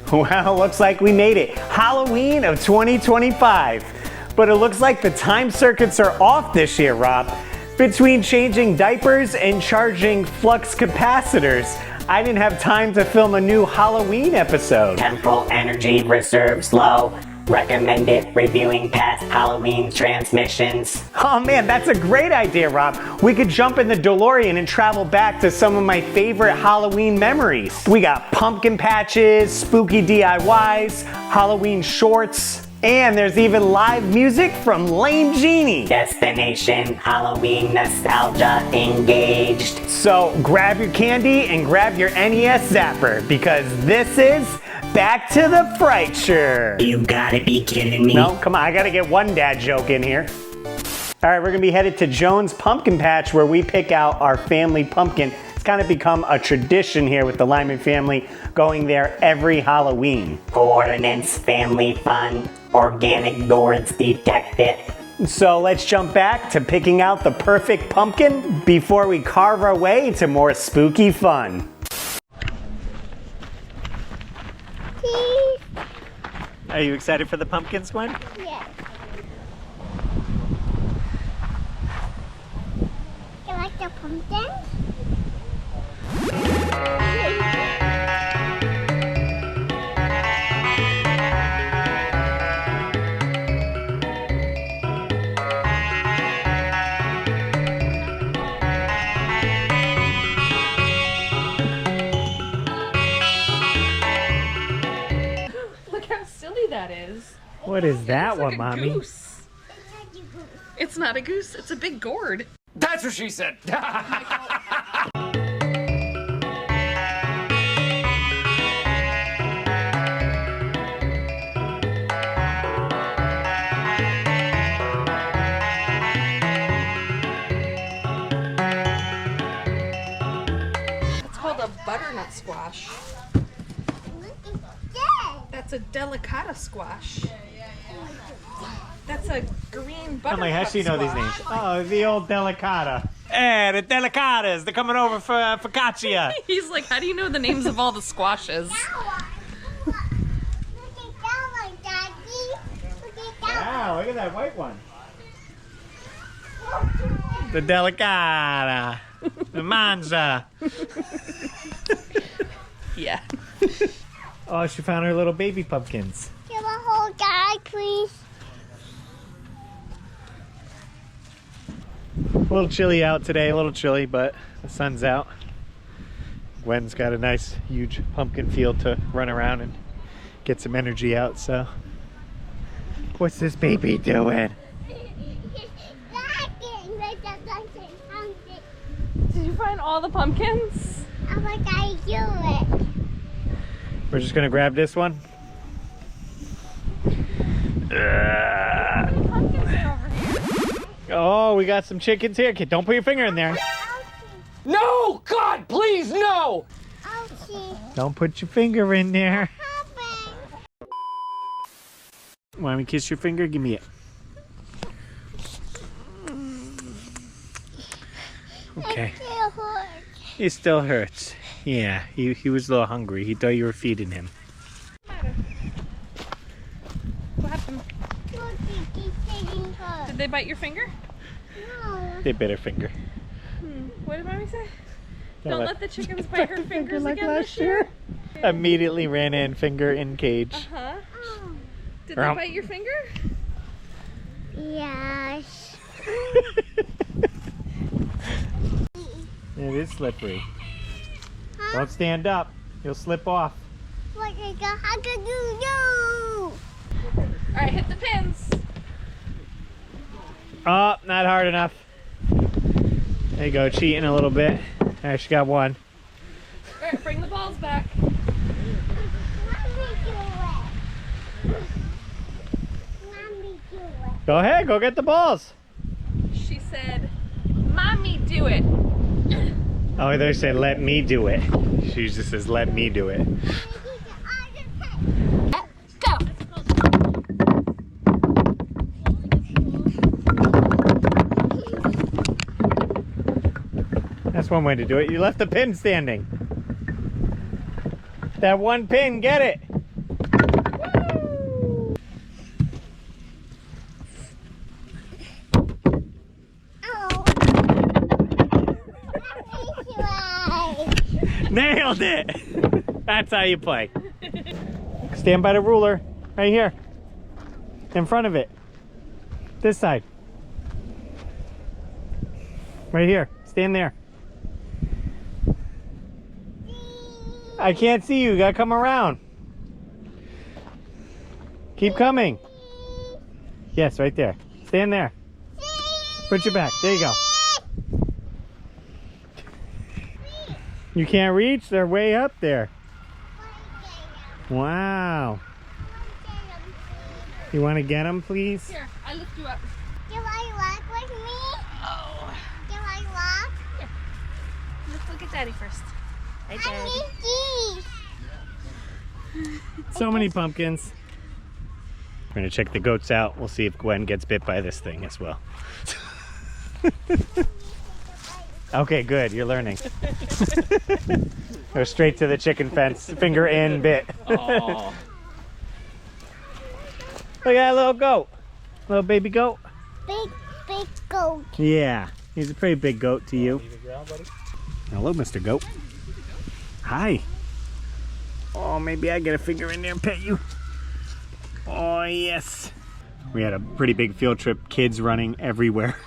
Well, looks like we made it. Halloween of 2025. But it looks like the time circuits are off this year, Rob. Between changing diapers and charging flux capacitors, I didn't have time to film a new Halloween episode. Temporal energy reserves low. Recommended reviewing past Halloween transmissions. Oh man, that's a great idea, Rob. We could jump in the DeLorean and travel back to some of my favorite Halloween memories. We got pumpkin patches, spooky DIYs, Halloween shorts, and there's even live music from Lame Genie. Destination Halloween nostalgia engaged. So grab your candy and grab your NES Zapper because this is Back to the Fright-ture. You gotta be kidding me. No, come on, I gotta get one dad joke in here. All right, we're gonna be headed to Joan's Pumpkin Patch where we pick out our family pumpkin. It's kind of become a tradition here with the Lyman family, going there every Halloween. Coordinates, family fun, organic gourds detected. So let's jump back to picking out the perfect pumpkin before we carve our way to more spooky fun. Are you excited for the pumpkins, Gwen? Yeah. You like the pumpkins? That is. What is that one, like Mommy? Goose. It's not a goose, it's a big gourd. That's what she said. It's called a butternut squash. That's a delicata squash. That's a green buttercup I'm like, how does she know these names? squash. Oh, the old delicata. Hey, the delicatas, they're coming over for focaccia. He's like, how do you know the names of all the squashes? Wow, look at that white one. The delicata. The manza. Yeah. Oh, she found her little baby pumpkins. Give a whole guy, please. A little chilly out today, a little chilly, but the sun's out. Gwen's got a nice, huge pumpkin field to run around and get some energy out, so. What's this baby doing? Did you find all the pumpkins? I'm like, I do it. We're just gonna grab this one. Oh, we got some chickens here. Kid, don't put your finger in there. No! God, please, no! Don't put your finger in there. Want me to kiss your finger? Give me it. Okay. It still hurts. Yeah, he was a little hungry. He thought you were feeding him. What happened? Did they bite your finger? No. They bit her finger. What did Mommy say? Don't Don't let- let the chickens bite her fingers like again last this year. Immediately ran in, finger in cage. Uh-huh. Did they bite your finger? Yes. It is slippery. Don't stand up. You'll slip off. What is the how can you do? Alright, hit the pins. Oh, not hard enough. There you go, cheating a little bit. Alright, she got one. Alright, bring the balls back. Mommy do it. Go ahead, go get the balls. She said, Mommy, do it. Oh, they said, let me do it. She just says, let me do it. Go. That's one way to do it. You left the pin standing. That one pin, get it. Nailed it! That's how you play. Stand by the ruler, right here. In front of it. This side. Right here. Stand there. I can't see you. You gotta come around. Keep coming. Yes, right there. Stand there. Put your back. There you go. You can't reach? They're way up there. Wow. You want to get them, please? Here, I lift you up. Do you want to walk with me? Oh. Do you want to walk? Here. Let's look at Daddy first. Hi, I Daddy. need these. So many pumpkins. We're going to check the goats out. We'll see if Gwen gets bit by this thing as well. Okay, good. You're learning. Go straight to the chicken fence. Finger in, bit. Look at that little goat. Little baby goat. Big goat. Yeah, he's a pretty big goat to you. Hello, Mr. Goat. Hi. Oh, maybe I get a finger in there and pet you. Oh, yes. We had a pretty big field trip. Kids running everywhere.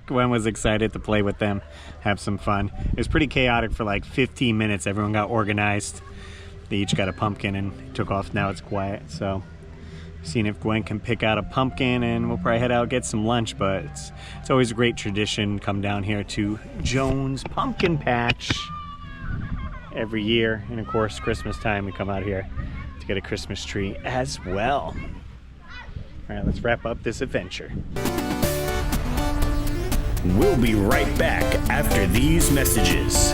Gwen was excited to play with them, have some fun. It was pretty chaotic for like 15 minutes. Everyone got organized. They each got a pumpkin and took off. Now it's quiet. So seeing if Gwen can pick out a pumpkin, and we'll probably head out and get some lunch. But it's always a great tradition. Come down here to Jones Pumpkin Patch every year. And of course, Christmas time, we come out here to get a Christmas tree as well. All right, let's wrap up this adventure. We'll be right back after these messages.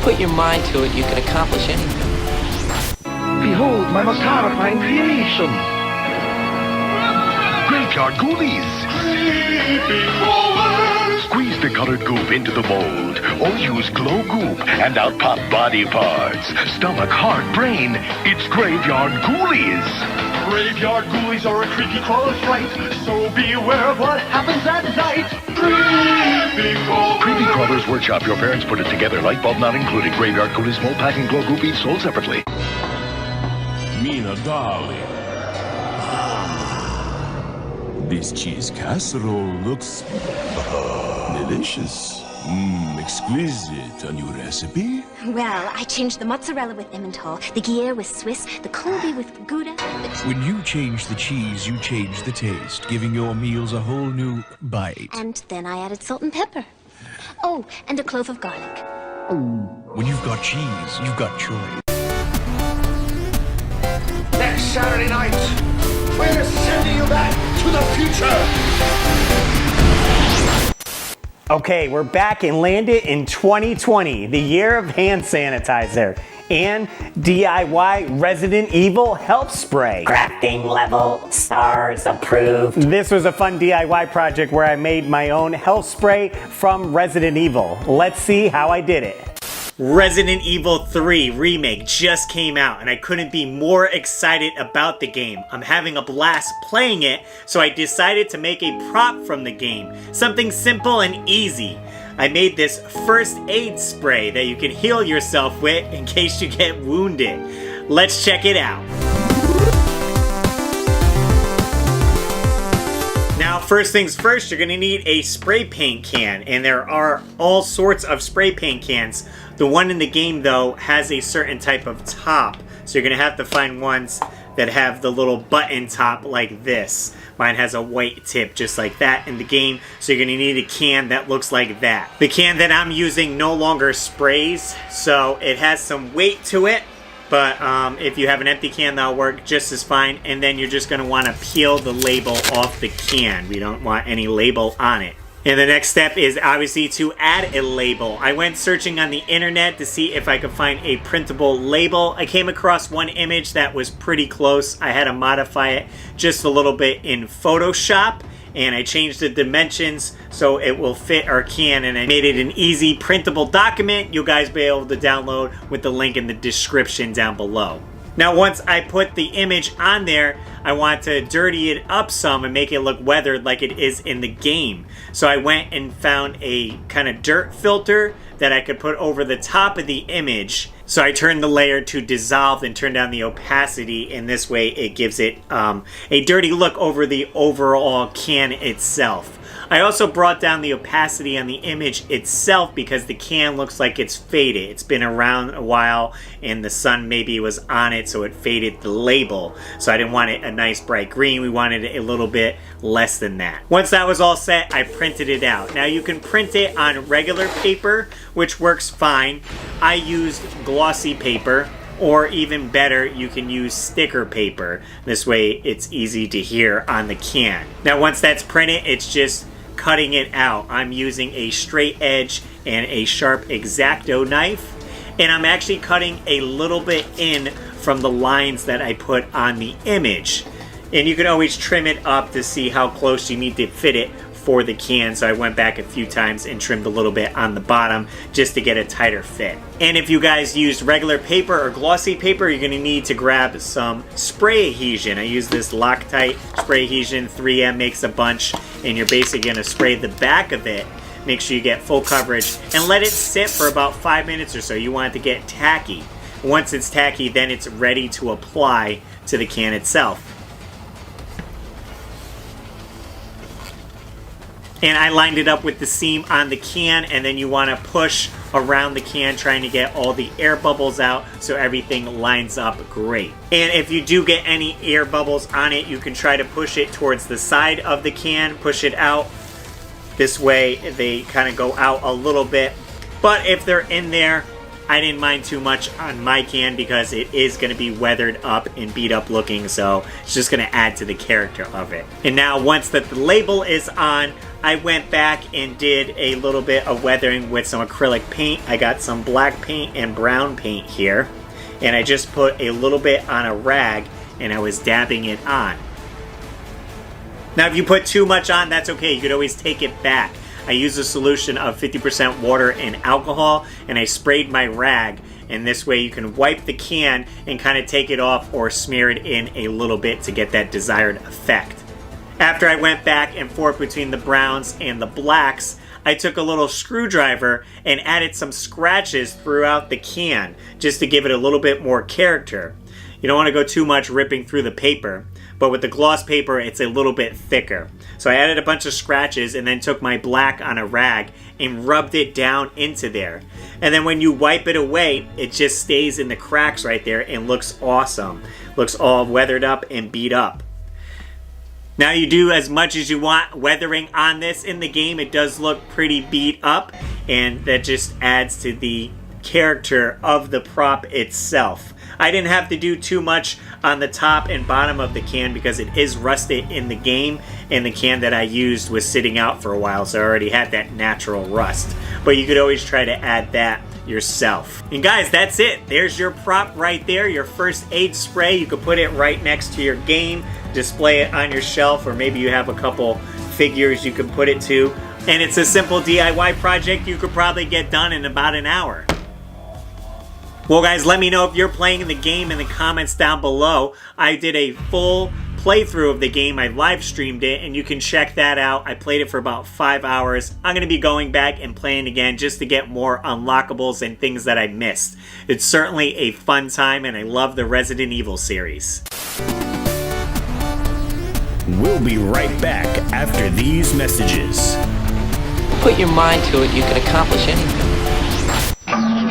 Put your mind to it, you can accomplish anything. Behold my most horrifying creation. Graveyard ghoulies. Squeeze the colored goop into the mold, or use glow goop and out pop body parts. Stomach, heart, brain. It's graveyard ghoulies. Graveyard ghoulies are a creepy crawler fright, so beware of what happens at night. Creepy Crawlers Workshop. Your parents put it together. Light bulb not included. Graveyard ghoulies, small pack and glow goop each sold separately. Mina, darling. This cheese casserole looks delicious. Exquisite. A new recipe? Well, I changed the mozzarella with Emmental, the Gruyere with Swiss, the Colby with Gouda. When you change the cheese, you change the taste, giving your meals a whole new bite. And then I added salt and pepper. Oh, and a clove of garlic. When you've got cheese, you've got choice. Next Saturday night, we're sending you back to the future. Okay, we're back and landed in 2020, the year of hand sanitizer and DIY Resident Evil health spray. Crafting level, stars approved. This was a fun DIY project where I made my own health spray from Resident Evil. Let's see how I did it. Resident Evil 3 Remake just came out and I couldn't be more excited about the game. I'm having a blast playing it, so I decided to make a prop from the game. Something simple and easy. I made this first aid spray that you can heal yourself with in case you get wounded. Let's check it out. Now, first things first, you're gonna need a spray paint can, and there are all sorts of spray paint cans. The one in the game, though, has a certain type of top, so you're gonna have to find ones that have the little button top like this. Mine has a white tip just like that in the game, so you're gonna need a can that looks like that. The can that I'm using no longer sprays, so it has some weight to it. But if you have an empty can, that'll work just as fine. And then you're just going to want to peel the label off the can. We don't want any label on it. And the next step is obviously to add a label. I went searching on the internet to see if I could find a printable label. I came across one image that was pretty close. I had to modify it just a little bit in Photoshop. and I changed the dimensions so it will fit our can, and I made it an easy printable document you guys be able to download with the link in the description down below. Now once I put the image on there, I want to dirty it up some and make it look weathered like it is in the game. So I went and found a kind of dirt filter that I could put over the top of the image. So I turned the layer to dissolve and turn down the opacity, and this way it gives it a dirty look over the overall can itself. I also brought down the opacity on the image itself because the can looks like it's faded. It's been around a while and the sun maybe was on it, so it faded the label. So I didn't want it a nice bright green. We wanted it a little bit less than that. Once that was all set, I printed it out. Now you can print it on regular paper, which works fine. I used glossy paper, or even better, you can use sticker paper. This way it's easy to hear on the can. Now once that's printed, it's just cutting it out. I'm using a straight edge and a sharp X-Acto knife, and I'm actually cutting a little bit in from the lines that I put on the image. And you can always trim it up to see how close you need to fit it for the can, so I went back a few times and trimmed a little bit on the bottom just to get a tighter fit. And if you guys used regular paper or glossy paper, you're going to need to grab some spray adhesion. I use this Loctite spray adhesion. 3M makes a bunch, and you're basically going to spray the back of it. Make sure you get full coverage and let it sit for about 5 minutes or so. You want it to get tacky. Once it's tacky, then it's ready to apply to the can itself. And I lined it up with the seam on the can, and then you want to push around the can trying to get all the air bubbles out so everything lines up great. And if you do get any air bubbles on it, you can try to push it towards the side of the can, push it out. This way they kind of go out a little bit. But if they're in there, I didn't mind too much on my can because it is going to be weathered up and beat up looking, so it's just going to add to the character of it. And now once that the label is on, I went back and did a little bit of weathering with some acrylic paint. I got some black paint and brown paint here, and I just put a little bit on a rag and I was dabbing it on. Now if you put too much on, that's okay, you could always take it back. I used a solution of 50% water and alcohol, and I sprayed my rag, and this way you can wipe the can and kind of take it off or smear it in a little bit to get that desired effect. After I went back and forth between the browns and the blacks, I took a little screwdriver and added some scratches throughout the can just to give it a little bit more character. You don't want to go too much ripping through the paper, but with the gloss paper it's a little bit thicker. So I added a bunch of scratches and then took my black on a rag and rubbed it down into there. And then when you wipe it away, it just stays in the cracks right there and looks awesome. Looks all weathered up and beat up. Now you do as much as you want weathering on this in the game. It does look pretty beat up, and that just adds to the character of the prop itself. I didn't have to do too much on the top and bottom of the can because it is rusted in the game, and the can that I used was sitting out for a while, so I already had that natural rust. But you could always try to add that yourself. And guys, that's it. There's your prop right there, your first aid spray. You could put it right next to your game, display it on your shelf, or maybe you have a couple figures you can put it to. And it's a simple DIY project you could probably get done in about an hour. Well guys, let me know if you're playing the game in the comments down below. I did a full playthrough of the game. I live streamed it, and you can check that out. I played it for about 5 hours. I'm going to be going back and playing again just to get more unlockables and things that I missed. It's certainly a fun time, and I love the Resident Evil series. We'll be right back after these messages. Put your mind to it, you can accomplish anything.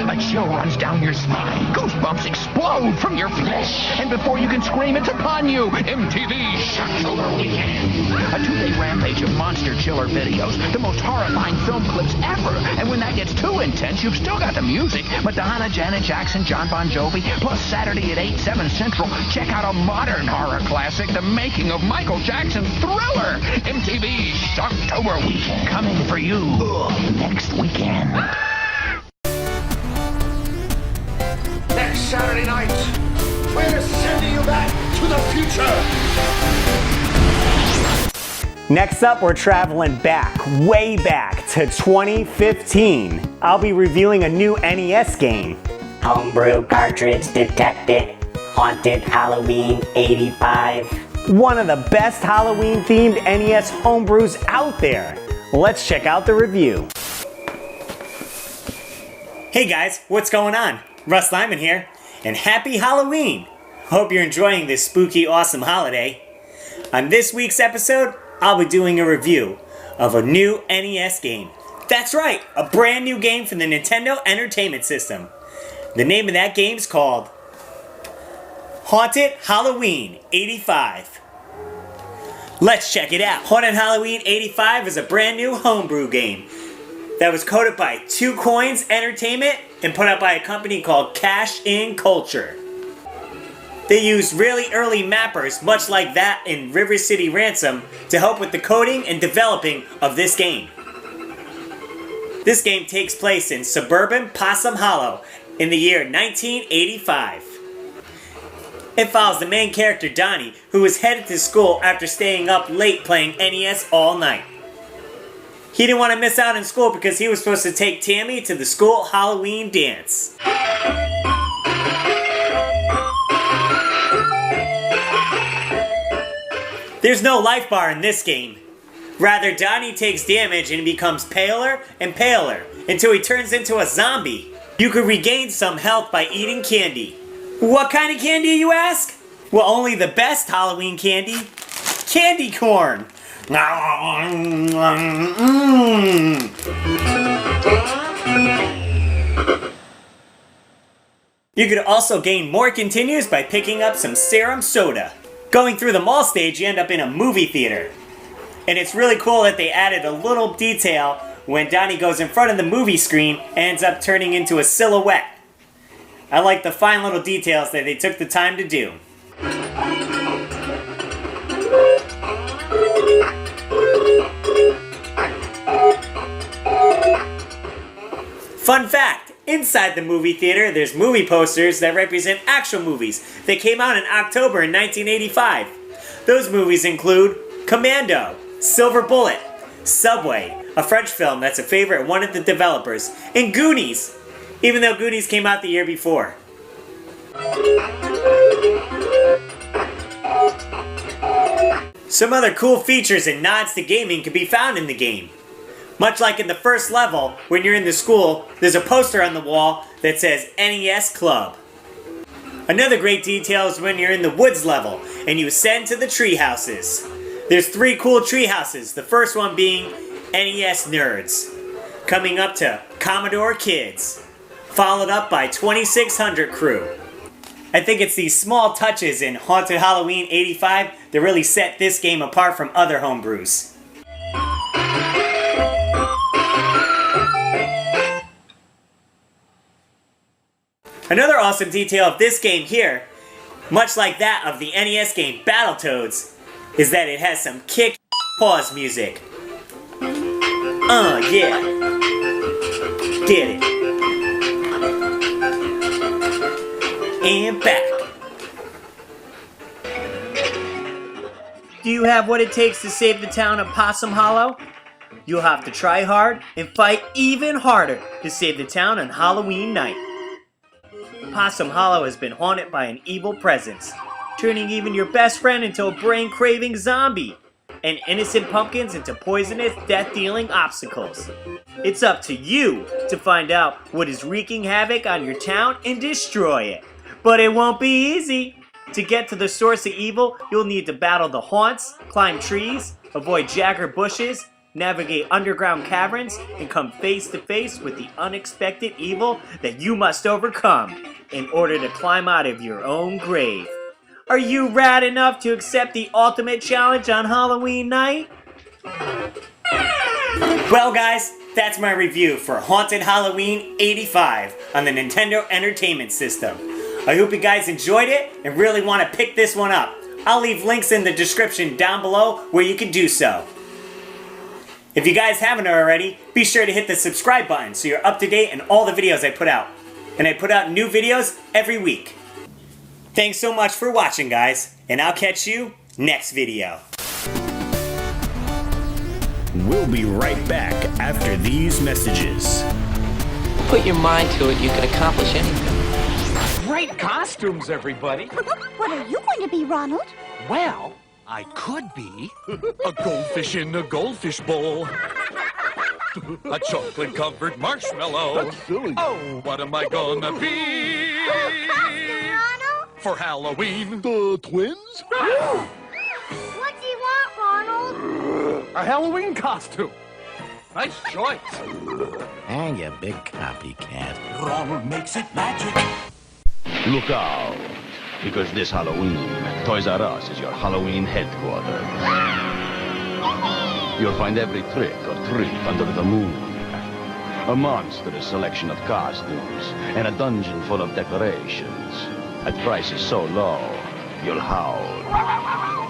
A chill runs down your spine. Goosebumps explode from your flesh. And before you can scream, it's upon you. MTV Shocktober Weekend. A 2-day rampage of monster chiller videos. The most horrifying film clips ever. And when that gets too intense, you've still got the music. Madonna, Janet Jackson, John Bon Jovi. Plus Saturday at 8, 7 Central. Check out a modern horror classic, The Making of Michael Jackson's Thriller. MTV Shocktober Weekend. Coming for you next weekend. Next Saturday night, we're sending you back to the future. Next up, we're traveling back, way back to 2015. I'll be reviewing a new NES game. Homebrew cartridge detected. Haunted Halloween 85. One of the best Halloween-themed NES homebrews out there. Let's check out the review. Hey guys, what's going on? Russ Lyman here, and happy Halloween! Hope you're enjoying this spooky, awesome holiday. On this week's episode, I'll be doing a review of a new NES game. That's right, a brand new game from the Nintendo Entertainment System. The name of that game is called Haunted Halloween 85. Let's check it out. Haunted Halloween 85 is a brand new homebrew game that was coded by Two Coins Entertainment and put out by a company called Cash In Culture. They used really early mappers, much like that in River City Ransom, to help with the coding and developing of this game. This game takes place in suburban Possum Hollow in the year 1985. It follows the main character Donnie, who is headed to school after staying up late playing NES all night. He didn't want to miss out on school because he was supposed to take Tammy to the school Halloween dance. There's no life bar in this game. Rather, Donnie takes damage and becomes paler and paler until he turns into a zombie. You can regain some health by eating candy. What kind of candy, you ask? Well, only the best Halloween candy. Candy corn. You could also gain more continues by picking up some serum soda. Going through the mall stage, you end up in a movie theater. And it's really cool that they added a little detail when Donnie goes in front of the movie screen and ends up turning into a silhouette. I like the fine little details that they took the time to do. Fun fact, inside the movie theater there's movie posters that represent actual movies that came out in October in 1985. Those movies include Commando, Silver Bullet, Subway, a French film that's a favorite of one of the developers, and Goonies, even though Goonies came out the year before. Some other cool features and nods to gaming can be found in the game. Much like in the first level, when you're in the school, there's a poster on the wall that says NES Club. Another great detail is when you're in the woods level and you ascend to the tree houses. There's 3 cool tree houses, the first one being NES Nerds, coming up to Commodore Kids, followed up by 2600 Crew. I think it's these small touches in Haunted Halloween 85 that really set this game apart from other homebrews. Another awesome detail of this game here, much like that of the NES game Battletoads, is that it has some kick pause music. Yeah. Get it. And back. Do you have what it takes to save the town of Possum Hollow? You'll have to try hard and fight even harder to save the town on Halloween night. Possum Hollow has been haunted by an evil presence, turning even your best friend into a brain-craving zombie, and innocent pumpkins into poisonous, death-dealing obstacles. It's up to you to find out what is wreaking havoc on your town and destroy it. But it won't be easy. To get to the source of evil, you'll need to battle the haunts, climb trees, avoid jagged bushes, navigate underground caverns, and come face to face with the unexpected evil that you must overcome in order to climb out of your own grave. Are you rad enough to accept the ultimate challenge on Halloween night? Well guys, that's my review for Haunted Halloween 85 on the Nintendo Entertainment System. I hope you guys enjoyed it and really want to pick this one up. I'll leave links in the description down below where you can do so. If you guys haven't already, be sure to hit the subscribe button so you're up to date on all the videos I put out. And I put out new videos every week. Thanks so much for watching, guys, and I'll catch you next video. We'll be right back after these messages. Put your mind to it, you can accomplish anything. Great costumes, everybody. What are you going to be, Ronald? Well, I could be a goldfish in a goldfish bowl. A chocolate-covered marshmallow. That's silly. Oh, what am I gonna be? Ronald? For Halloween? The twins? What do you want, Ronald? A Halloween costume. Nice choice. And you big copycat. Ronald makes it magic. Look out, because this Halloween, Toys R Us is your Halloween headquarters. You'll find every trick or treat under the moon. A monstrous selection of costumes and a dungeon full of decorations at prices so low, you'll howl.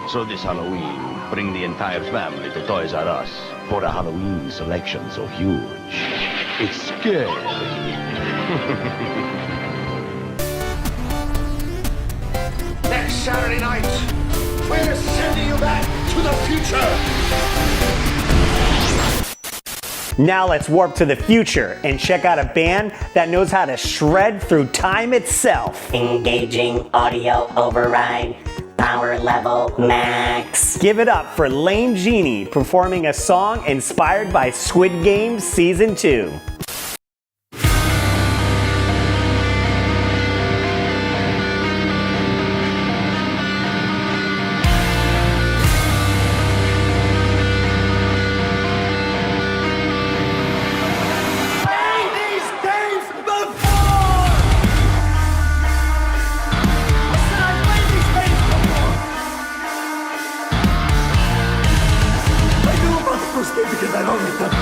So this Halloween, bring the entire family to Toys R Us for a Halloween selection so huge. It's scary. Next Saturday night, we're sending you back to the future. Now let's warp to the future and check out a band that knows how to shred through time itself. Engaging audio override. Power level max. Give it up for Lame Genie performing a song inspired by Squid Game Season 2. Because I've already done it.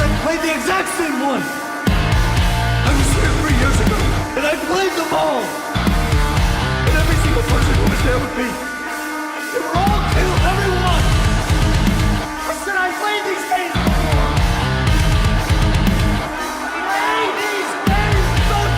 I played the exact same one. I was here 3 years ago, and I played them all. And every single person who was there with me, they were all killed, everyone. I said I played these games before. Played these games before.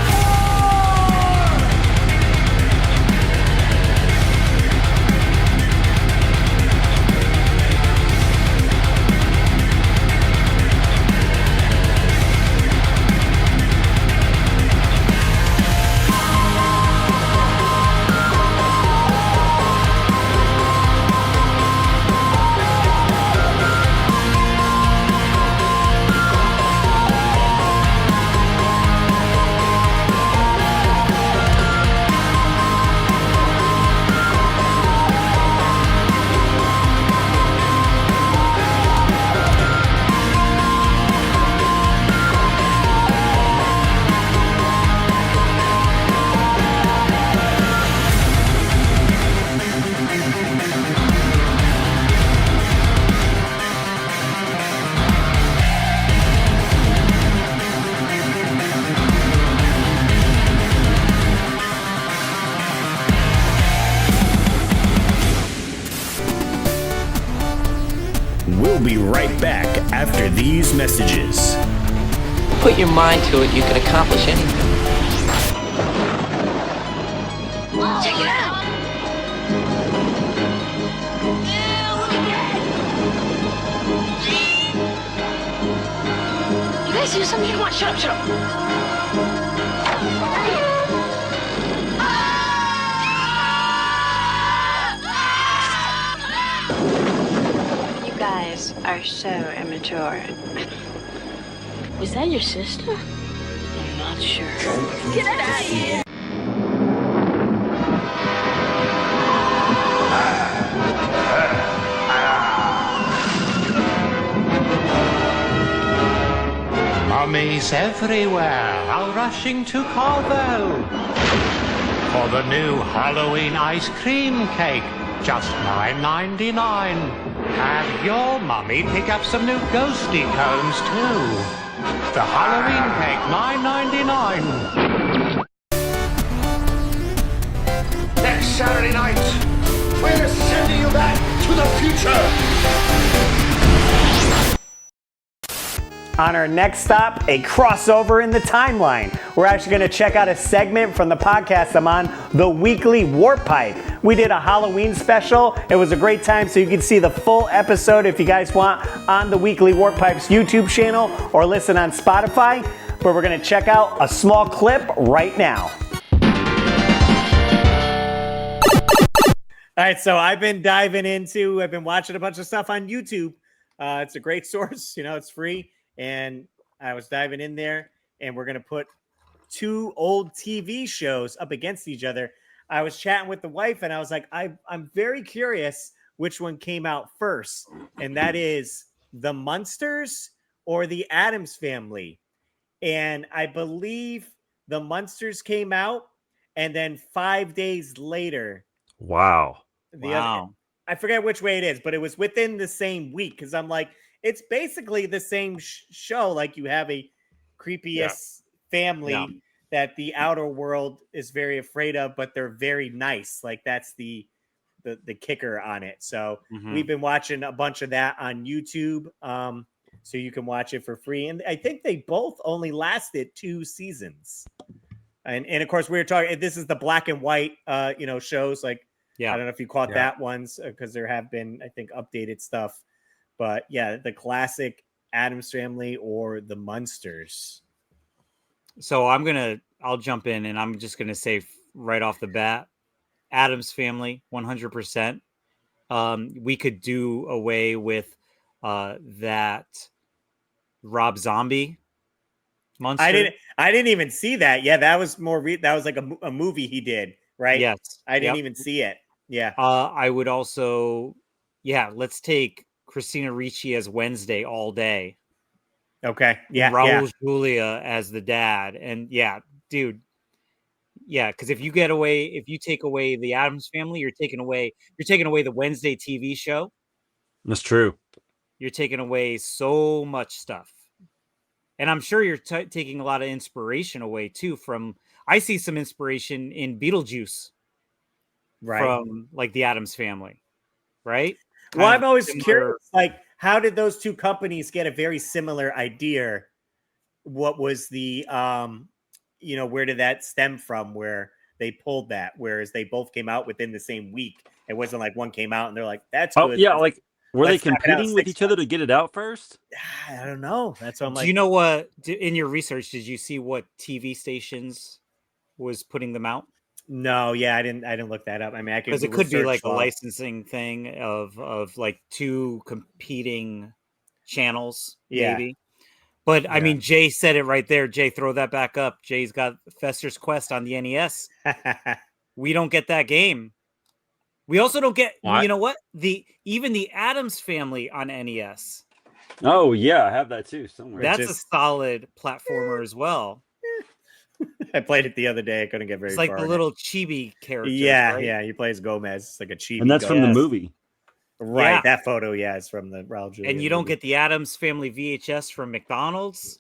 We'll be right back after these messages. Put your mind to it, you can accomplish anything. Check it out! You guys do something you want. Shut up, shut up. You guys are so immature. Was that your sister? I'm not sure. Get out of here! Mummies everywhere are rushing to Carvel for the new Halloween ice cream cake, just $9.99. Have your mummy pick up some new ghosty cones too. The Halloween cake, $9.99. Next Saturday night, we're sending you back to the future. On our next stop, a crossover in the timeline. We're actually going to check out a segment from the podcast I'm on, The Weekly Warp Pipe, We did a Halloween special. It was a great time, so you can see the full episode if you guys want on the Weekly Warp Pipes YouTube channel or listen on Spotify. But we're going to check out a small clip right now. All right, so I've been watching a bunch of stuff on YouTube. It's a great source, it's free. And I was diving in there, and we're going to put two old TV shows up against each other. I was chatting with the wife, and I was like, I'm very curious which one came out first, and that is the Munsters or the Addams Family. And I believe the Munsters came out, and then 5 days later, wow. I forget which way it is, but it was within the same week, because I'm like, it's basically the same show. Like, you have a creepiest family that the outer world is very afraid of, but they're very nice. Like, that's the kicker on it. So we've been watching a bunch of that on YouTube. So you can watch it for free. And I think they both only lasted 2 seasons. And of course, we were talking, this is the black and white, shows. Like, I don't know if you caught that ones, because there have been, I think, updated stuff. But yeah, the classic Addams Family or the Munsters. So I'll jump in, and I'm just going to say right off the bat, Addams Family, 100%. We could do away with that Rob Zombie Munster. I didn't even see that. Yeah, that was that was like a movie he did, right? Yes. I didn't even see it. Yeah. I would also, let's take Christina Ricci as Wednesday all day. Okay. Yeah. Raul Julia as the dad. And dude. Yeah, because if you take away the Addams Family, you're taking away the Wednesday TV show. That's true. You're taking away so much stuff. And I'm sure you're taking a lot of inspiration away too I see some inspiration in Beetlejuice. Right. From like the Addams Family, right? Well, I'm always curious, like, how did those two companies get a very similar idea? What was the, where did that stem from, where they pulled that? Whereas they both came out within the same week. It wasn't like one came out and they're like, that's good. Yeah, like, were they competing with each other to get it out first? I don't know. That's what I'm like. Do you know what, in your research, did you see what TV stations was putting them out? No, I didn't look that up. I mean, because it could be like a licensing thing of like 2 competing channels, maybe. But I mean, Jay said it right there. Jay, throw that back up. Jay's got Fester's Quest on the NES. We don't get that game. We also don't get, you know what? Even the Addams Family on NES. Oh yeah, I have that too somewhere. That's a solid platformer as well. I played it the other day. I couldn't get very far. It's like the little chibi character. Yeah, right? He plays Gomez. It's like a chibi. And that's from the movie. Right. That photo, is from the Raul Julia. And you don't get the Addams Family VHS from McDonald's.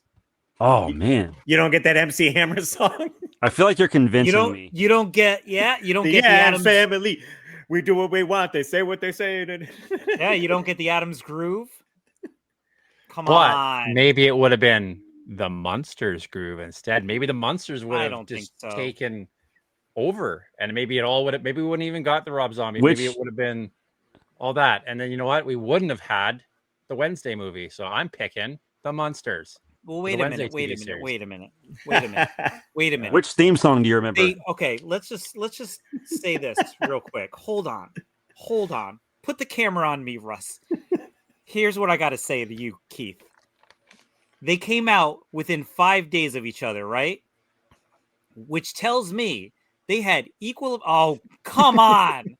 Oh man. You don't get that MC Hammer song? I feel like you're convincing me. You don't get the Addams Family. We do what we want. They say what they say. You don't get the Addams Groove. Come on. Maybe it would have been the Munsters Groove instead. Maybe the Munsters would have just taken over, and maybe we wouldn't even got the Rob Zombie. Maybe it would have been all that, and then you know what? We wouldn't have had the Wednesday movie. So I'm picking the Munsters. Well, wait a minute. Which theme song do you remember? Okay, let's just say this real quick. Hold on. Put the camera on me, Russ. Here's what I got to say to you, Keith. They came out within 5 days of each other, right? Which tells me they had equal. Oh, come on.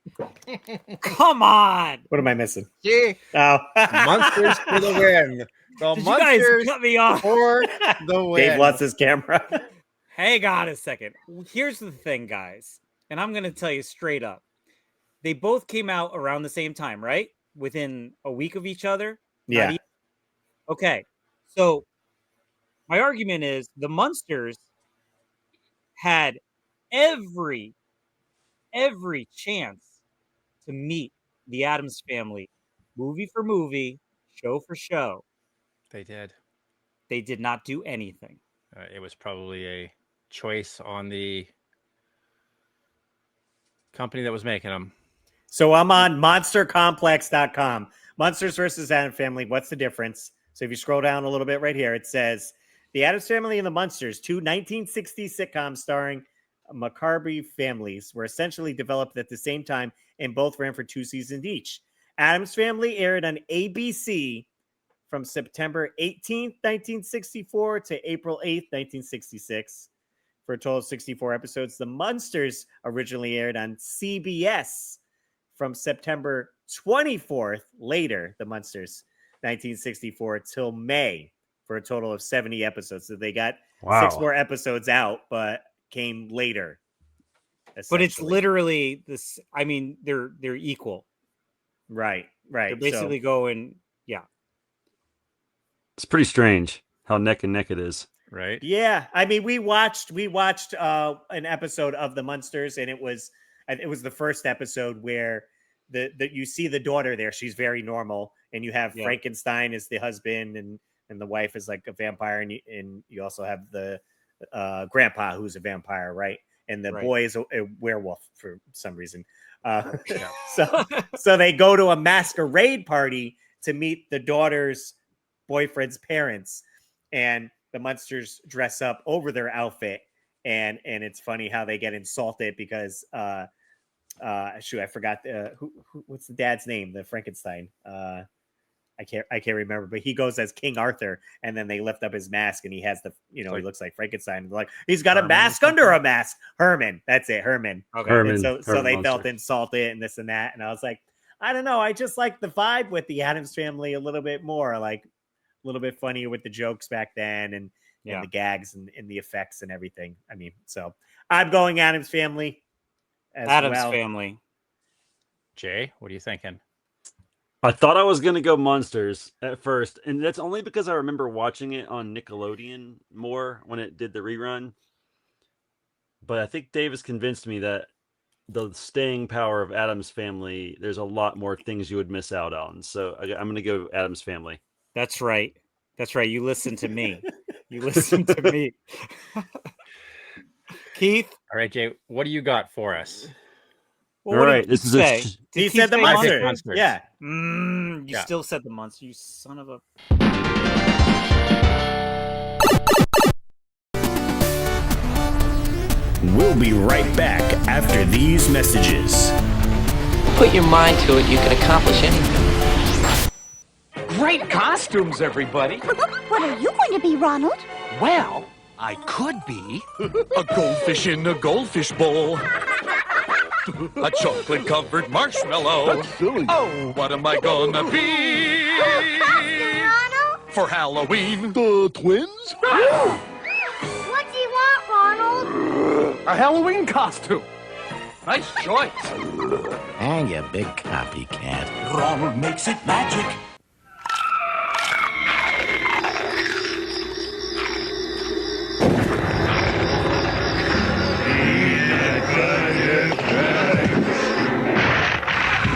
Come on. What am I missing? Yeah. Oh. Munsters for the win. The Did you guys cut me off? For the win. Dave lost his camera. Hang on a second. Here's the thing, guys. And I'm going to tell you straight up. They both came out around the same time, right? Within a week of each other? Yeah. Okay. So my argument is the Munsters had every chance to meet the Addams Family, movie for movie, show for show. They did. They did not do anything. It was probably a choice on the company that was making them. So I'm on monstercomplex.com. Monsters versus Addams Family. What's the difference? So if you scroll down a little bit right here, it says The Addams Family and the Munsters, two 1960s sitcoms starring Macabre families, were essentially developed at the same time and both ran for 2 seasons each. Addams Family aired on ABC from September 18th, 1964 to April 8th, 1966 for a total of 64 episodes. The Munsters originally aired on CBS from September 24th, later, the Munsters, 1964 till May for a total of 70 episodes. So they got 6 more episodes out, but came later. But it's literally this. I mean, they're equal. Right. They're basically going, yeah. It's pretty strange how neck and neck it is. Right. Yeah. I mean, we watched an episode of the Munsters, and it was the first episode where you see the daughter there. She's very normal, and you have Frankenstein as the husband, and the wife is like a vampire, and you also have the grandpa who's a vampire, right? And the boy is a werewolf for some reason. So they go to a masquerade party to meet the daughter's boyfriend's parents, and the Munsters dress up over their outfit, and it's funny how they get insulted because shoot, I forgot what's the dad's name, the Frankenstein. I can't remember, but he goes as King Arthur, and then they lift up his mask, and he has he looks like Frankenstein. Like he's got a mask under a mask. Herman, that's it, Herman. Okay. Herman, so they Munster. felt insulted and this and that, and I was like, I don't know, I just like the vibe with the Addams Family a little bit more, like a little bit funnier with the jokes back then, and the gags and the effects and everything. I mean, so I'm going Addams Family. Addams Family. Jay, what are you thinking? I thought I was going to go Munsters at first, and that's only because I remember watching it on Nickelodeon more when it did the rerun. But I think Dave has convinced me that the staying power of Addams Family, there's a lot more things you would miss out on. So I'm going to go Addams Family. That's right. You listen to me. Keith? All right, Jay, what do you got for us? Well, all right, this is he said the Munsters. Yeah. You still said the Munsters, you son of a... We'll be right back after these messages. Put your mind to it, you can accomplish anything. Great costumes, everybody. What are you going to be, Ronald? Well, I could be a goldfish in a goldfish bowl. A chocolate-covered marshmallow. That's silly. Oh, what am I gonna be? For Halloween? The twins? What do you want, Ronald? A Halloween costume. Nice choice. And you big copycat. Ronald makes it magic.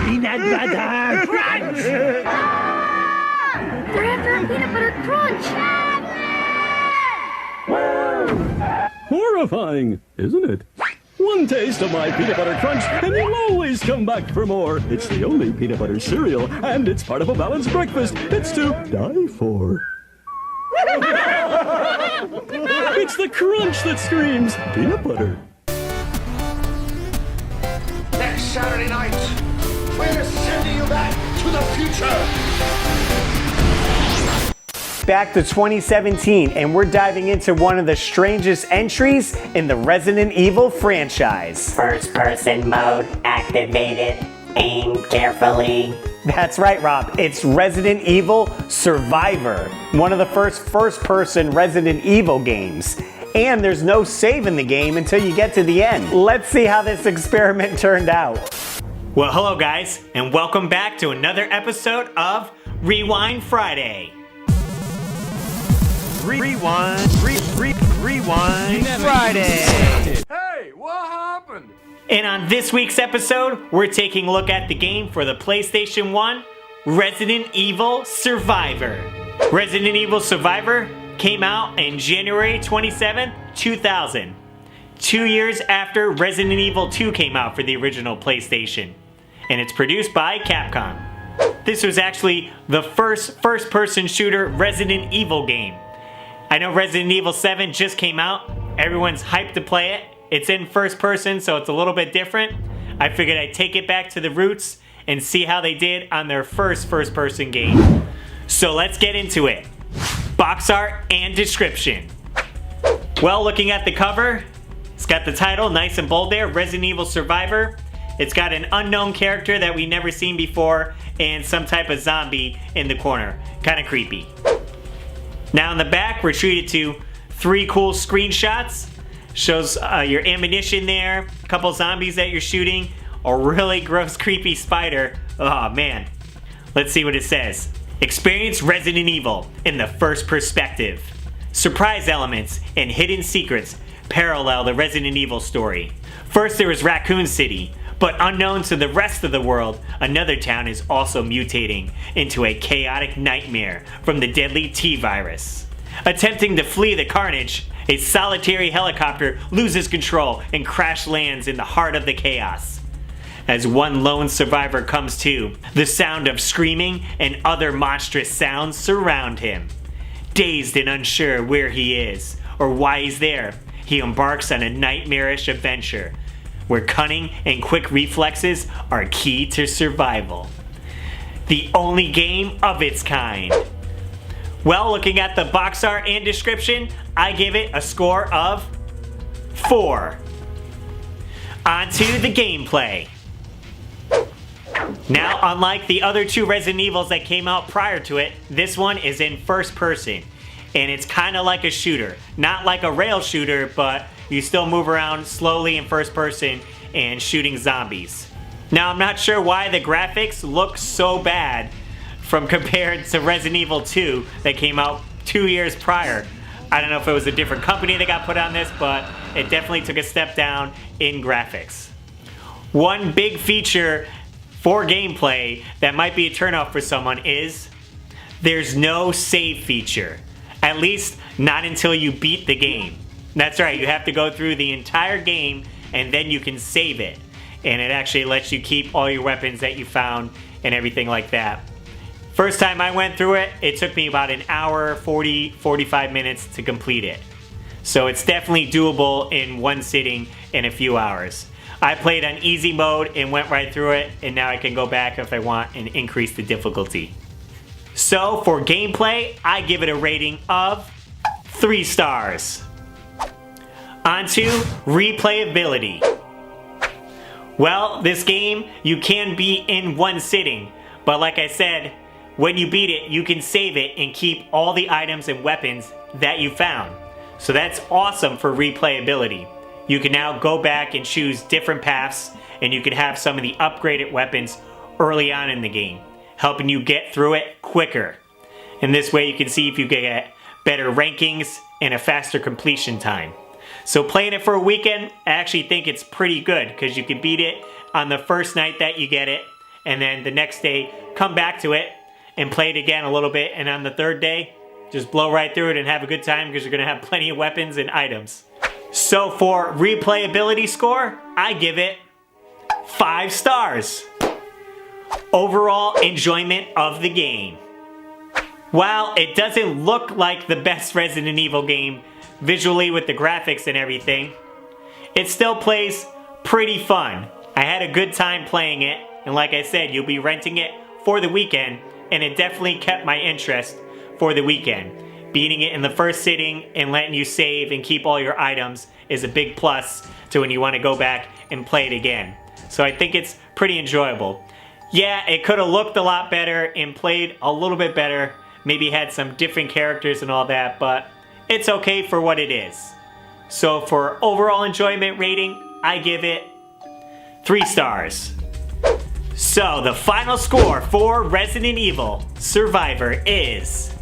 Peanut butter crunch! They're after a peanut butter crunch! Horrifying, isn't it? One taste of my peanut butter crunch, and you'll always come back for more. It's the only peanut butter cereal, and it's part of a balanced breakfast. It's to die for. It's the crunch that screams peanut butter. Next Saturday night, we're sending you back to the future. Back to 2017, and we're diving into one of the strangest entries in the Resident Evil franchise. First person mode activated. Aim carefully. That's right, Rob. It's Resident Evil Survivor, one of the first person Resident Evil games. And there's no save in the game until you get to the end. Let's see how this experiment turned out. Well, hello guys, and welcome back to another episode of Rewind Friday. Rewind Friday. Hey, what happened? And on this week's episode, we're taking a look at the game for the PlayStation 1, Resident Evil Survivor. Resident Evil Survivor came out on January 27, 2000. 2 years after Resident Evil 2 came out for the original PlayStation. And it's produced by Capcom. This was actually the first-person shooter Resident Evil game. I know Resident Evil 7 just came out. Everyone's hyped to play it. It's in first person, so it's a little bit different. I figured I'd take it back to the roots and see how they did on their first-person game. So let's get into it. Box art and description. Well, looking at the cover, it's got the title, nice and bold there, Resident Evil Survivor. It's got an unknown character that we've never seen before and some type of zombie in the corner. Kind of creepy. Now in the back, we're treated to 3 cool screenshots. Shows your ammunition there, a couple zombies that you're shooting, a really gross, creepy spider. Oh man. Let's see what it says. Experience Resident Evil in the first perspective. Surprise elements and hidden secrets parallel the Resident Evil story. First there was Raccoon City, but unknown to the rest of the world, another town is also mutating into a chaotic nightmare from the deadly T-virus. Attempting to flee the carnage, a solitary helicopter loses control and crash lands in the heart of the chaos. As one lone survivor comes to, the sound of screaming and other monstrous sounds surround him. Dazed and unsure where he is or why he's there, he embarks on a nightmarish adventure where cunning and quick reflexes are key to survival. The only game of its kind. Well, looking at the box art and description, I give it a score of 4. On to the gameplay. Now, unlike the other 2 Resident Evils that came out prior to it, this one is in first person. And it's kind of like a shooter. Not like a rail shooter, but you still move around slowly in first person and shooting zombies. Now, I'm not sure why the graphics look so bad from compared to Resident Evil 2 that came out 2 years prior. I don't know if it was a different company that got put on this, but it definitely took a step down in graphics. One big feature for gameplay that might be a turnoff for someone is there's no save feature. At least not until you beat the game. That's right, you have to go through the entire game and then you can save it. And it actually lets you keep all your weapons that you found and everything like that. First time I went through it, it took me about an hour, 45 minutes to complete it. So it's definitely doable in one sitting in a few hours. I played on easy mode and went right through it, and now I can go back if I want and increase the difficulty. So for gameplay, I give it a rating of 3 stars. On to replayability. Well, this game you can beat in one sitting, but like I said, when you beat it, you can save it and keep all the items and weapons that you found. So that's awesome for replayability. You can now go back and choose different paths, and you can have some of the upgraded weapons early on in the game, helping you get through it quicker. And this way you can see if you can get better rankings and a faster completion time. So playing it for a weekend, I actually think it's pretty good because you can beat it on the first night that you get it, and then the next day come back to it and play it again a little bit, and on the third day just blow right through it and have a good time because you're going to have plenty of weapons and items. So for replayability score, I give it 5 stars. Overall enjoyment of the game. While it doesn't look like the best Resident Evil game visually with the graphics and everything, it still plays pretty fun. I had a good time playing it, and like I said, you'll be renting it for the weekend, and it definitely kept my interest for the weekend. Beating it in the first sitting and letting you save and keep all your items is a big plus to when you want to go back and play it again. So I think it's pretty enjoyable. Yeah, it could have looked a lot better and played a little bit better, maybe had some different characters and all that, but it's okay for what it is. So for overall enjoyment rating, I give it 3 stars. So the final score for Resident Evil Survivor is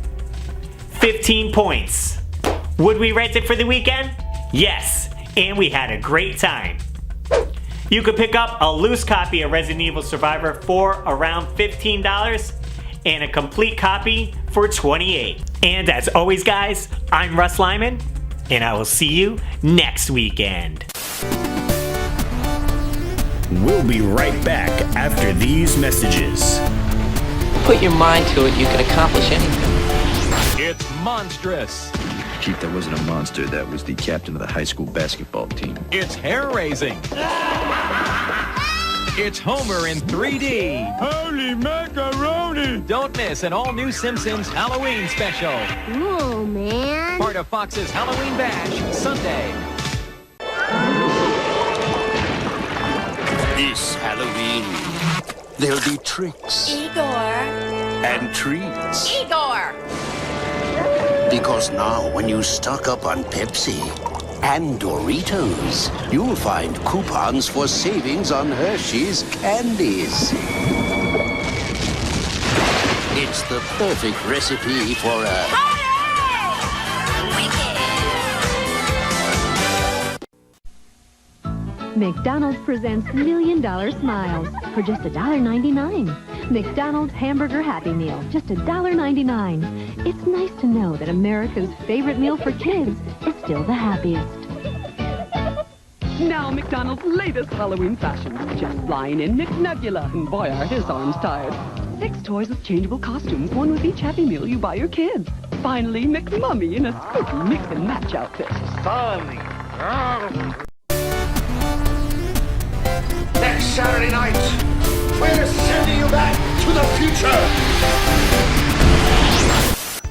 15 points. Would we rent it for the weekend? Yes, and we had a great time. You could pick up a loose copy of Resident Evil Survivor for around $15 and a complete copy for $28. And as always guys, I'm Russ Lyman, and I will see you next weekend. We'll be right back after these messages. Put your mind to it, you can accomplish anything. It's monstrous. Chief, that wasn't a monster. That was the captain of the high school basketball team. It's hair-raising. It's Homer in 3D. Holy macaroni! Don't miss an all-new Simpsons Halloween Special. Whoa, man. Part of Fox's Halloween Bash, Sunday. This Halloween, there'll be tricks Igor. and treats. Igor. Because now, when you stock up on Pepsi and Doritos, you'll find coupons for savings on Hershey's candies. It's the perfect recipe for a... McDonald's presents $1 Million Smiles for just $1.99. McDonald's Hamburger Happy Meal, just $1.99. It's nice to know that America's favorite meal for kids is still the happiest. Now McDonald's latest Halloween fashion. Just flying in McNebula, and boy are his arms tired. 6 toys with changeable costumes, 1 with each Happy Meal you buy your kids. Finally, McMummy in a spooky mix and match outfit. Finally. Next Saturday night, we're sending you back to the future.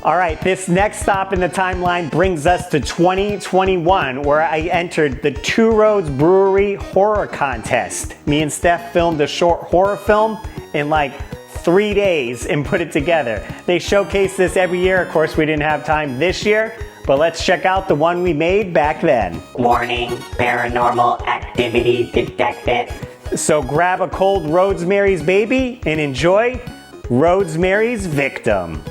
All right, this next stop in the timeline brings us to 2021, where I entered the Two Roads Brewery Horror Contest. Me and Steph filmed a short horror film in like 3 days and put it together. They showcase this every year. Of course, we didn't have time this year, but let's check out the one we made back then. Warning, paranormal activity detected. So grab a cold Roadsmary's baby and enjoy Roadsmary's Victim.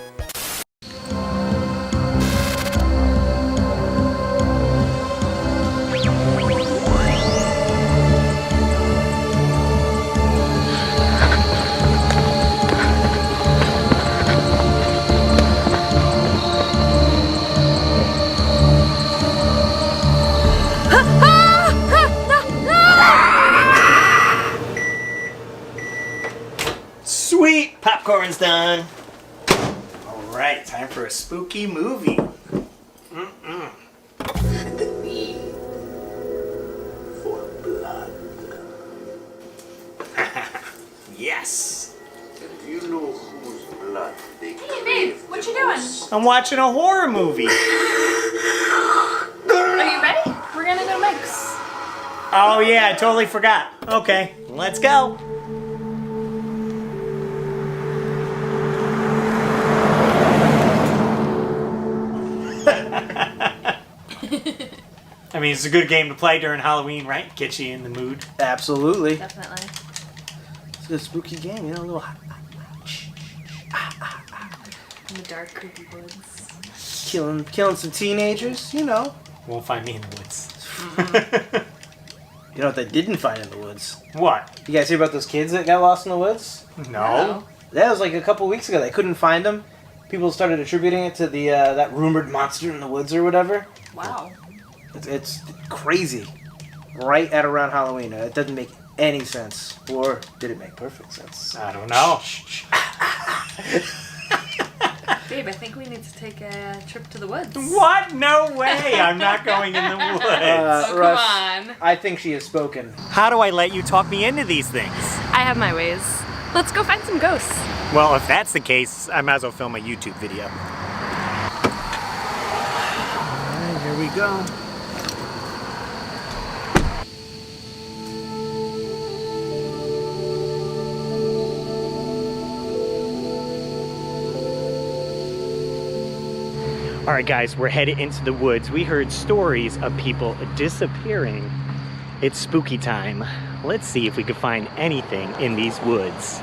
Sweet! Popcorn's done. Alright, time for a spooky movie. For blood. Yes! You know whose blood they Hey, babe, what you doing? I'm watching a horror movie. Are you ready? We're gonna go mix. Oh yeah, I totally forgot. Okay, let's go. I mean, it's a good game to play during Halloween, right? Get you in the mood. Absolutely. Definitely. It's a spooky game, you know, a little... In the dark, creepy woods. Killing some teenagers, you know. Won't find me in the woods. You know what they didn't find in the woods? What? You guys hear about those kids that got lost in the woods? No. That was like a couple weeks ago. They couldn't find them. People started attributing it to the that rumored monster in the woods or whatever. Wow. It's crazy. Right at around Halloween. It doesn't make any sense. Or did it make perfect sense? I don't know. Babe, I think we need to take a trip to the woods. What? No way! I'm not going in the woods. Oh, Russ, come on. I think she has spoken. How do I let you talk me into these things? I have my ways. Let's go find some ghosts. Well, if that's the case, I might as well film a YouTube video. Alright, here we go. All right, guys, we're headed into the woods. We heard stories of people disappearing. It's spooky time. Let's see if we can find anything in these woods.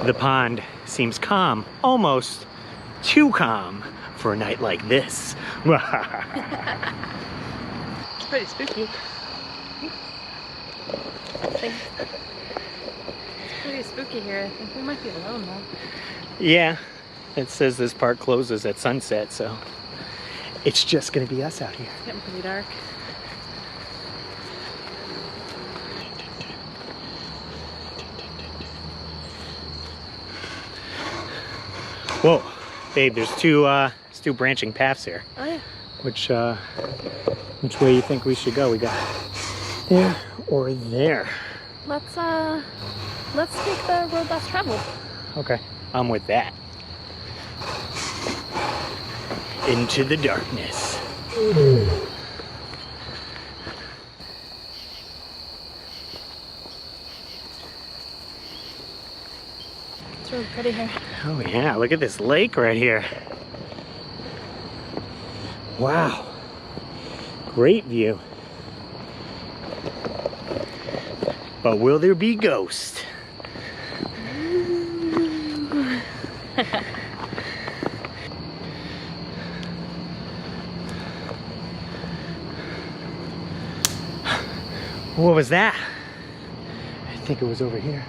The pond seems calm, almost too calm for a night like this. It's pretty spooky. It's pretty spooky here. I think we might be alone, though. Yeah, it says this park closes at sunset, so It's just gonna be us out here. It's getting pretty dark. Whoa, babe, there's two branching paths here. Oh yeah. Which way you think we should go? We got there or there. Let's take the road less traveled. Okay, I'm with that. Into the darkness. It's really pretty here. Oh yeah, look at this lake right here. Wow, great view. But will there be ghosts? What was that? I think it was over here.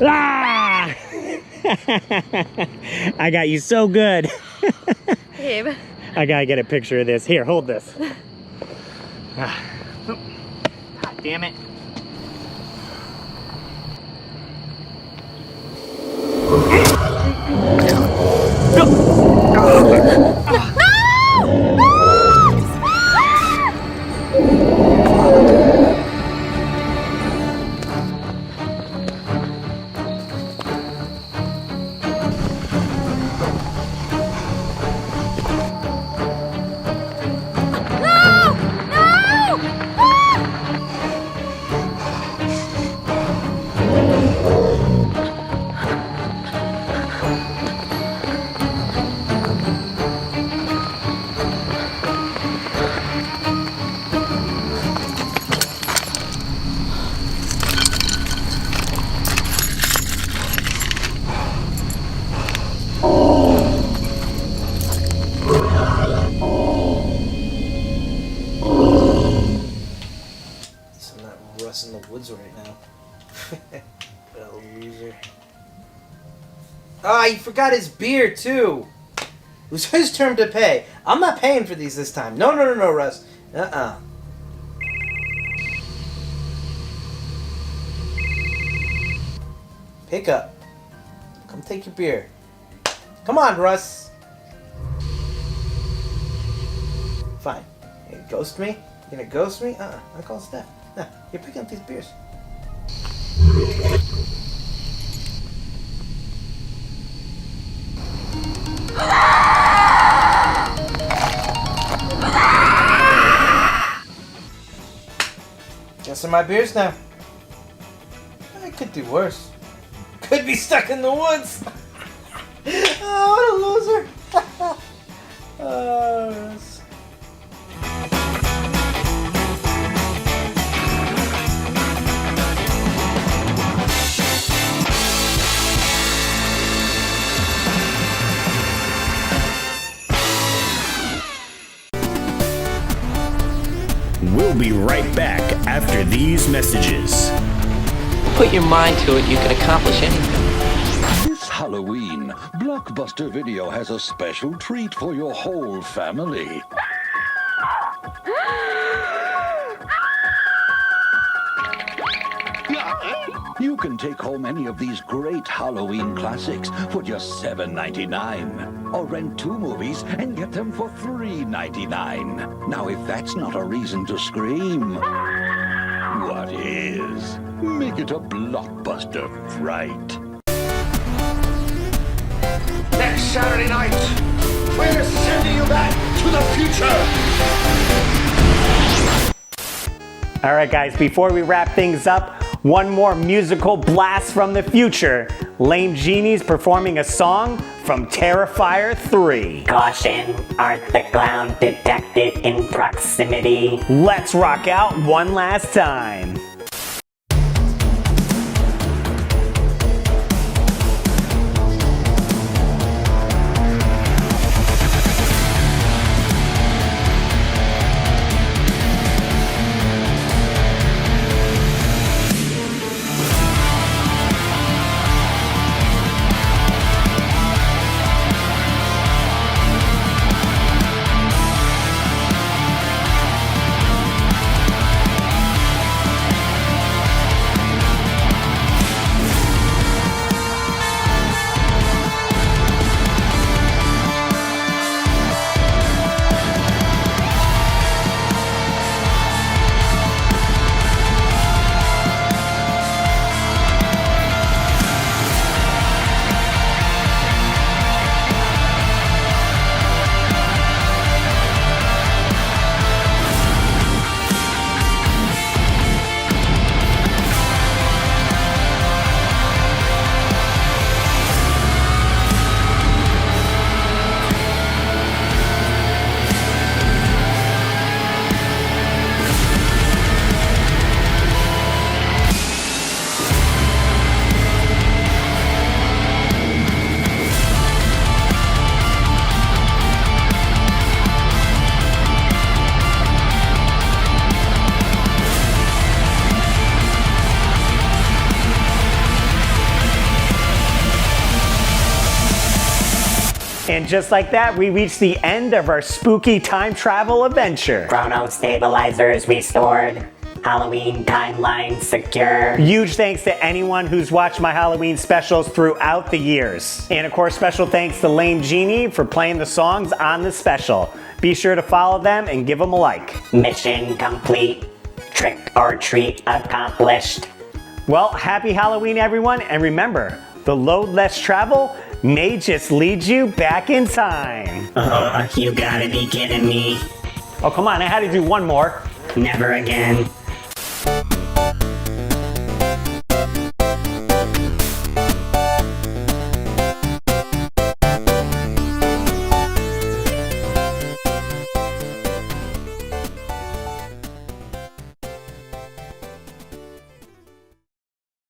Ah! I got you so good. Babe. I gotta get a picture of this. Here, hold this. God damn it. Russ in the woods right now. Loser. Ah, he forgot his beer too. It was his turn to pay. I'm not paying for these this time. No, Russ. Pick up. Come take your beer. Come on, Russ. Fine. You gonna ghost me? You gonna ghost me? I call Steph. Nah, you're picking up these beers. Guess my beers now. I could do worse. Could be stuck in the woods. Oh, what a loser. Russ. We'll be right back after these messages. Put your mind to it, you can accomplish anything. This Halloween, Blockbuster Video has a special treat for your whole family. You can take home any of these great Halloween classics for just $7.99. Or rent 2 movies and get them for $3.99. Now, if that's not a reason to scream, what is? Make it a Blockbuster Fright. Next Saturday night, we're sending you back to the future. All right, guys, before we wrap things up, one more musical blast from the future. Lame Genie's performing a song from Terrifier 3. Caution, Art the Clown detected in proximity. Let's rock out one last time. And just like that, we reached the end of our spooky time travel adventure. Chrono stabilizers restored. Halloween timeline secure. Huge thanks to anyone who's watched my Halloween specials throughout the years. And of course, special thanks to Lame Genie for playing the songs on the special. Be sure to follow them and give them a like. Mission complete. Trick or treat accomplished. Well, happy Halloween, everyone. And remember, the load less travel may just lead you back in time. Oh, you gotta be kidding me. Oh, come on, I had to do one more. Never again.